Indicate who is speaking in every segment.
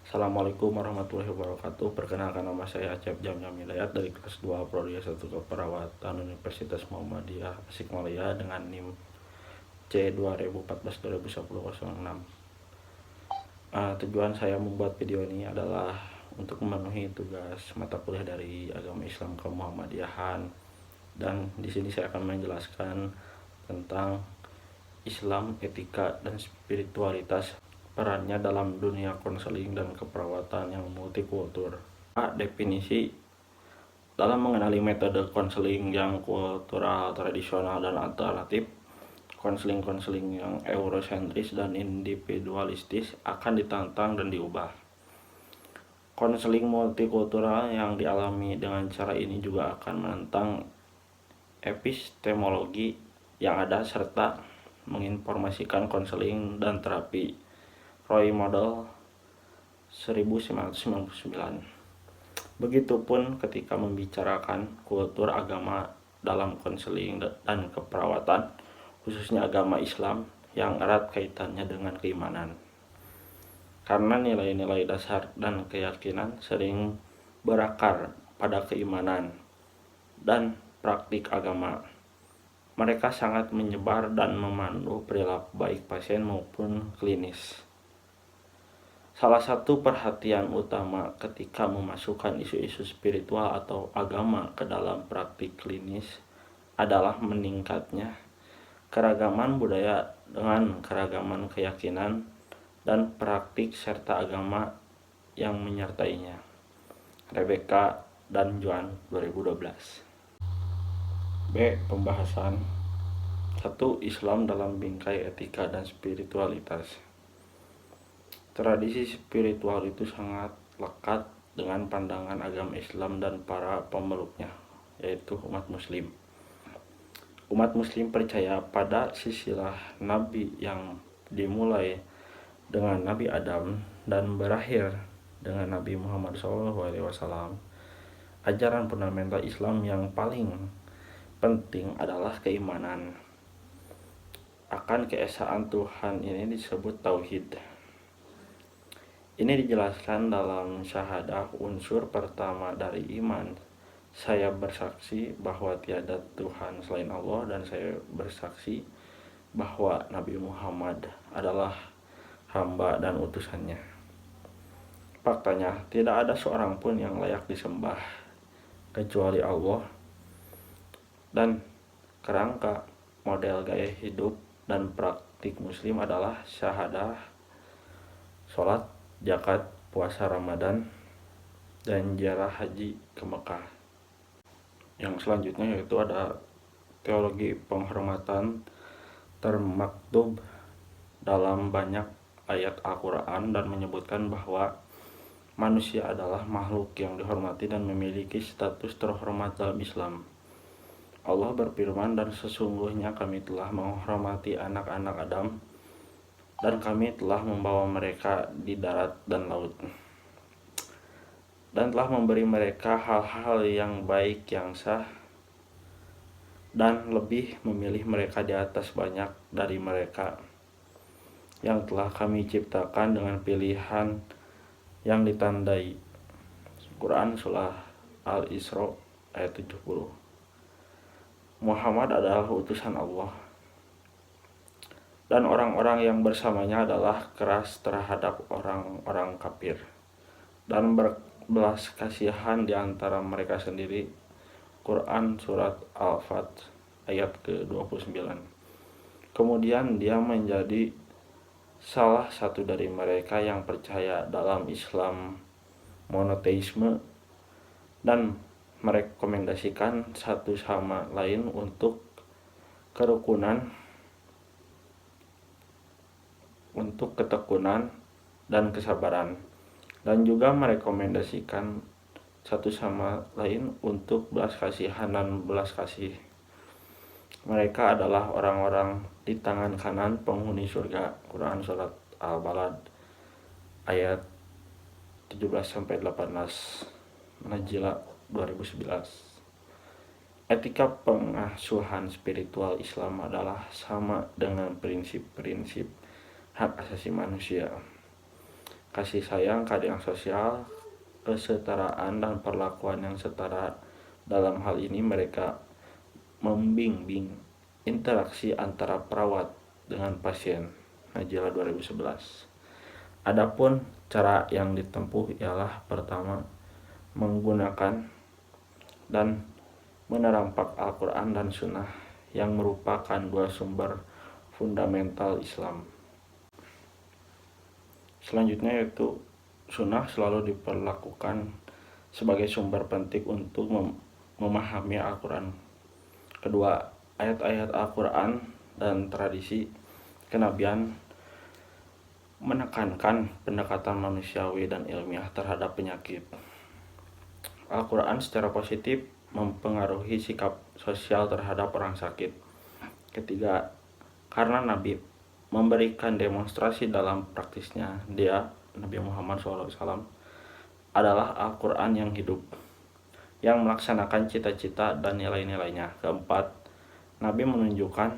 Speaker 1: Assalamualaikum warahmatullahi wabarakatuh. Perkenalkan, nama saya Acep Jamjam Hidayat dari kelas 2 Prodi S1 Keperawatan Universitas Muhammadiyah Tasikmalaya dengan NIM C2014-2010-06. Tujuan saya membuat video ini adalah untuk memenuhi tugas mata kuliah dari agama Islam kemuhammadiyahan, dan di sini saya akan menjelaskan tentang Islam, etika, dan spiritualitas, perannya dalam dunia konseling dan keperawatan yang multikultur. Definisi dalam mengenali metode konseling yang kultural, tradisional, dan alternatif. Konseling yang eurosentris dan individualistis akan ditantang dan diubah. Konseling multikultural yang dialami dengan cara ini juga akan menentang epistemologi yang ada serta menginformasikan konseling dan terapi Roy Model 1999. Begitupun ketika membicarakan kultur agama dalam konseling dan keperawatan, khususnya agama Islam yang erat kaitannya dengan keimanan. Karena nilai-nilai dasar dan keyakinan sering berakar pada keimanan dan praktik agama. Mereka sangat menyebar dan memandu perilaku baik pasien maupun klinis. Salah satu perhatian utama ketika memasukkan isu-isu spiritual atau agama ke dalam praktik klinis adalah meningkatnya keragaman budaya dengan keragaman keyakinan dan praktik serta agama yang menyertainya. Rebecca dan Joan, 2012. B. Pembahasan 1. Islam dalam bingkai etika dan spiritualitas. Tradisi spiritual itu sangat lekat dengan pandangan agama Islam dan para pemeluknya, yaitu umat muslim. Umat muslim percaya pada silsilah nabi yang dimulai dengan Nabi Adam dan berakhir dengan Nabi Muhammad SAW. Ajaran fundamental Islam yang paling penting adalah keimanan akan keesaan Tuhan, ini disebut tauhid. Ini dijelaskan dalam syahadah. Unsur pertama dari iman: saya bersaksi bahwa tiada Tuhan selain Allah, dan saya bersaksi bahwa Nabi Muhammad adalah hamba dan utusannya. Faktanya, tidak ada seorang pun yang layak disembah kecuali Allah, dan kerangka model gaya hidup dan praktik muslim adalah syahadah, sholat, zakat, puasa Ramadan, dan ziarah haji ke Mekah. Yang selanjutnya yaitu ada teologi penghormatan termaktub dalam banyak ayat Al-Quran dan menyebutkan bahwa manusia adalah makhluk yang dihormati dan memiliki status terhormat dalam Islam. Allah berfirman, dan sesungguhnya kami telah menghormati anak-anak Adam dan kami telah membawa mereka di darat dan laut, dan telah memberi mereka hal-hal yang baik yang sah, dan lebih memilih mereka di atas banyak dari mereka yang telah kami ciptakan dengan pilihan yang ditandai. Quran Surah Al-Isra ayat 70. Muhammad adalah utusan Allah, dan orang-orang yang bersamanya adalah keras terhadap orang-orang kafir dan berbelas kasihan di antara mereka sendiri. Quran Surat Al-Fat ayat ke-29. Kemudian dia menjadi salah satu dari mereka yang percaya dalam Islam monoteisme dan merekomendasikan satu sama lain untuk kerukunan, untuk ketekunan dan kesabaran, dan juga merekomendasikan satu sama lain untuk belas kasihan dan belas kasih. Mereka adalah orang-orang di tangan kanan penghuni surga. Quran Surat Al-Balad ayat 17-18, Najila 2011. Etika pengasuhan spiritual Islam adalah sama dengan prinsip-prinsip hak asasi manusia. kasih sayang, keadilan sosial, kesetaraan, dan perlakuan yang setara. Dalam hal ini mereka membimbing interaksi antara perawat dengan pasien. Najila 2011. Adapun cara yang ditempuh ialah pertama menggunakan dan menerampak Al-Quran dan Sunnah yang merupakan dua sumber fundamental Islam. Selanjutnya yaitu Sunnah selalu diperlakukan sebagai sumber penting untuk memahami Al-Quran. Kedua, ayat-ayat Al-Quran dan tradisi kenabian menekankan pendekatan manusiawi dan ilmiah terhadap penyakit. Al-Quran secara positif mempengaruhi sikap sosial terhadap orang sakit. Ketiga, karena Nabi memberikan demonstrasi dalam praktisnya, dia, Nabi Muhammad SAW, adalah Al-Quran yang hidup, yang melaksanakan cita-cita dan nilai-nilainya. Keempat, Nabi menunjukkan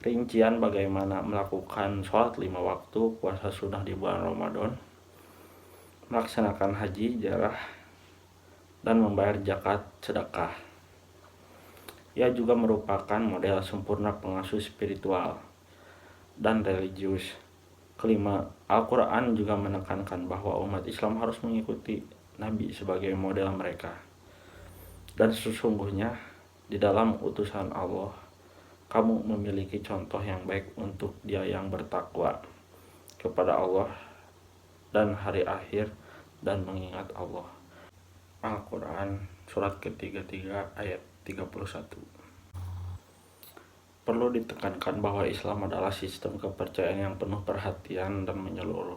Speaker 1: rincian bagaimana melakukan sholat 5 waktu, puasa sunnah di bulan Ramadan, melaksanakan haji, ziarah, dan membayar zakat sedekah. Ia juga merupakan model sempurna pengasuh spiritual dan religius. Kelima, Al-Quran juga menekankan bahwa umat Islam harus mengikuti Nabi sebagai model mereka. Dan sesungguhnya di dalam utusan Allah, kamu memiliki contoh yang baik untuk dia yang bertakwa kepada Allah dan hari akhir dan mengingat Allah. Al-Quran surat ke-33 ayat 31. Perlu ditekankan bahwa Islam adalah sistem kepercayaan yang penuh perhatian dan menyeluruh.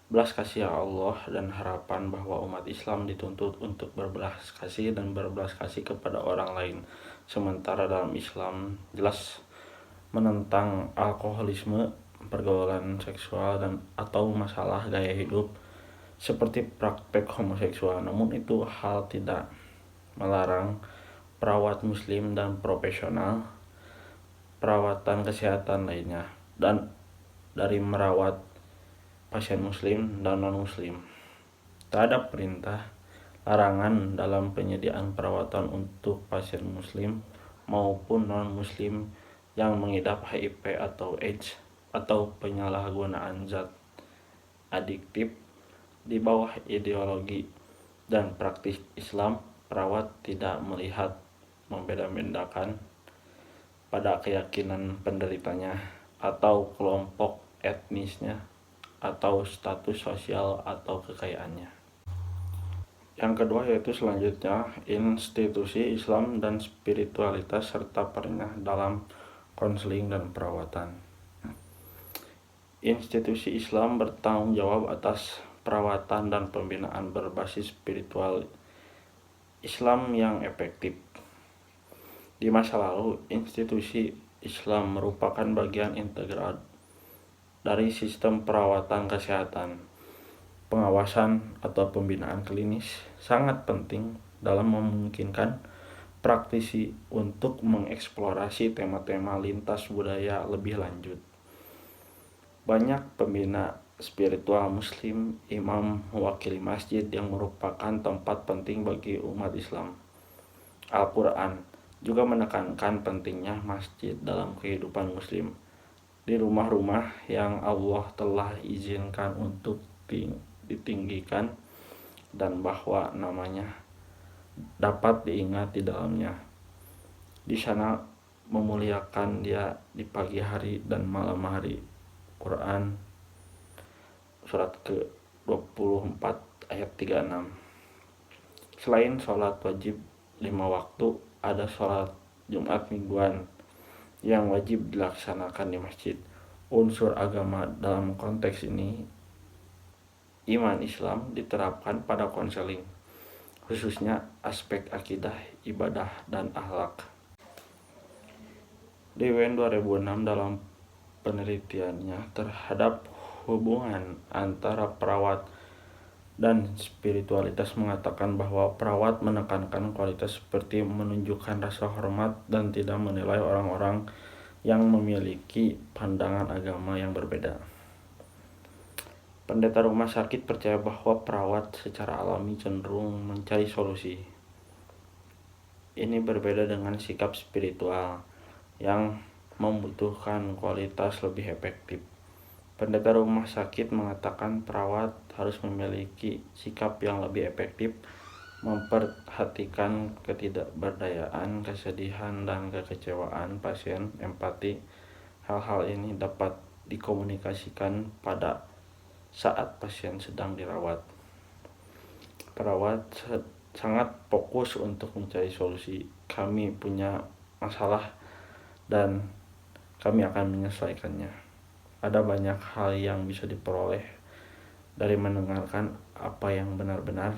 Speaker 1: Belas kasih Allah dan harapan bahwa umat Islam dituntut untuk berbelas kasih dan berbelas kasih kepada orang lain. Sementara dalam Islam jelas menentang alkoholisme, pergaulan seksual, dan atau masalah gaya hidup seperti praktek homoseksual. Namun itu hal tidak melarang perawat muslim dan profesional perawatan kesehatan lainnya dan dari merawat pasien muslim dan non-muslim. Tak ada perintah larangan dalam penyediaan perawatan untuk pasien muslim maupun non-muslim yang mengidap HIV atau AIDS atau penyalahgunaan zat adiktif. Di bawah ideologi dan praktis Islam, perawat tidak melihat membeda-bedakan pada keyakinan penderitanya atau kelompok etnisnya atau status sosial atau kekayaannya. Yang kedua yaitu selanjutnya institusi Islam dan spiritualitas serta perannya dalam konseling dan perawatan. Institusi Islam bertanggung jawab atas perawatan dan pembinaan berbasis spiritual Islam yang efektif. Di masa lalu, institusi Islam merupakan bagian integral dari sistem perawatan kesehatan. Pengawasan atau pembinaan klinis sangat penting dalam memungkinkan praktisi untuk mengeksplorasi tema-tema lintas budaya lebih lanjut. Banyak pembina spiritual muslim, imam, mewakili masjid yang merupakan tempat penting bagi umat Islam. Al-Quran juga menekankan pentingnya masjid dalam kehidupan muslim di rumah-rumah yang Allah telah izinkan untuk ditinggikan dan bahwa namanya dapat diingat di dalamnya. Di sana memuliakan dia di pagi hari dan malam hari. Quran surat ke-24 ayat 36. Selain sholat wajib 5 waktu, ada sholat Jumat mingguan yang wajib dilaksanakan di masjid. Unsur agama dalam konteks ini, iman Islam diterapkan pada konseling, khususnya aspek akidah, ibadah, dan akhlak. Di UN 2006 dalam penelitiannya terhadap hubungan antara perawat dan spiritualitas mengatakan bahwa perawat menekankan kualitas seperti menunjukkan rasa hormat dan tidak menilai orang-orang yang memiliki pandangan agama yang berbeda. Pendeta rumah sakit percaya bahwa perawat secara alami cenderung mencari solusi. Ini berbeda dengan sikap spiritual yang membutuhkan kualitas lebih efektif. Pendeta rumah sakit mengatakan perawat harus memiliki sikap yang lebih efektif, memperhatikan ketidakberdayaan, kesedihan, dan kekecewaan pasien. Empati, hal-hal ini dapat dikomunikasikan pada saat pasien sedang dirawat. Perawat sangat fokus untuk mencari solusi. Kami punya masalah dan kami akan menyelesaikannya. Ada banyak hal yang bisa diperoleh dari mendengarkan apa yang benar-benar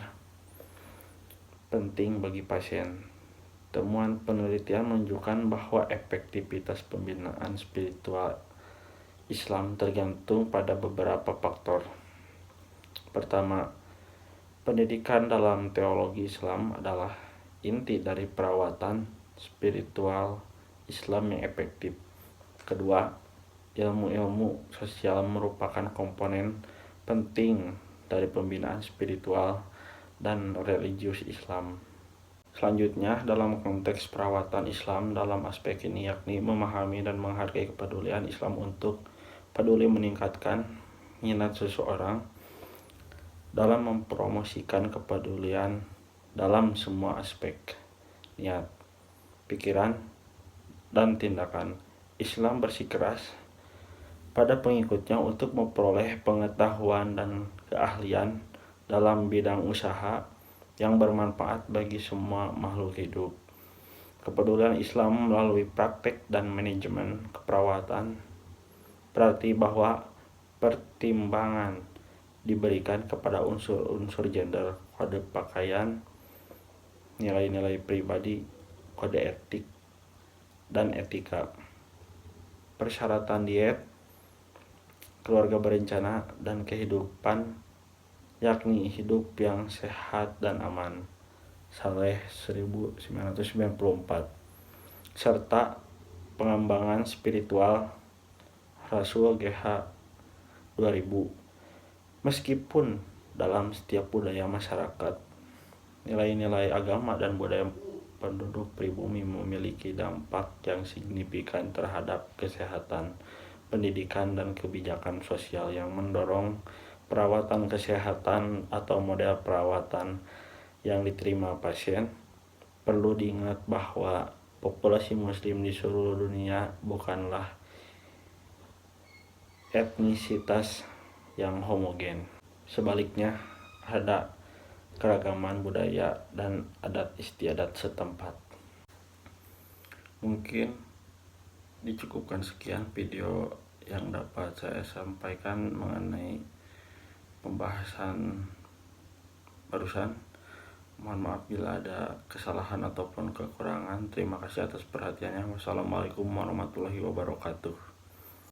Speaker 1: penting bagi pasien. Temuan penelitian menunjukkan bahwa efektivitas pembinaan spiritual Islam tergantung pada beberapa faktor. Pertama, pendidikan dalam teologi Islam adalah inti dari perawatan spiritual Islam yang efektif. Kedua, ilmu-ilmu sosial merupakan komponen penting dari pembinaan spiritual dan religius Islam. Selanjutnya, dalam konteks perawatan Islam dalam aspek ini yakni memahami dan menghargai kepedulian Islam untuk peduli meningkatkan minat seseorang dalam mempromosikan kepedulian dalam semua aspek, niat, pikiran, dan tindakan. Islam bersikeras pada pengikutnya untuk memperoleh pengetahuan dan keahlian dalam bidang usaha yang bermanfaat bagi semua makhluk hidup. Kepedulian Islam melalui praktek dan manajemen keperawatan berarti bahwa pertimbangan diberikan kepada unsur-unsur gender, kode pakaian, nilai-nilai pribadi, kode etik, dan etika, persyaratan diet, keluarga berencana, dan kehidupan, yakni hidup yang sehat dan aman. Saleh 1994, serta pengembangan spiritual Rasul GH 2000. Meskipun dalam setiap budaya masyarakat, nilai-nilai agama dan budaya penduduk pribumi memiliki dampak yang signifikan terhadap kesehatan, pendidikan, dan kebijakan sosial yang mendorong perawatan kesehatan atau model perawatan yang diterima pasien. Perlu diingat bahwa populasi muslim di seluruh dunia bukanlah etnisitas yang homogen. Sebaliknya, ada keragaman budaya dan adat istiadat setempat. Mungkin dicukupkan sekian video yang dapat saya sampaikan mengenai pembahasan barusan. Mohon maaf bila ada kesalahan ataupun kekurangan. Terima kasih atas perhatiannya. Wassalamualaikum warahmatullahi wabarakatuh.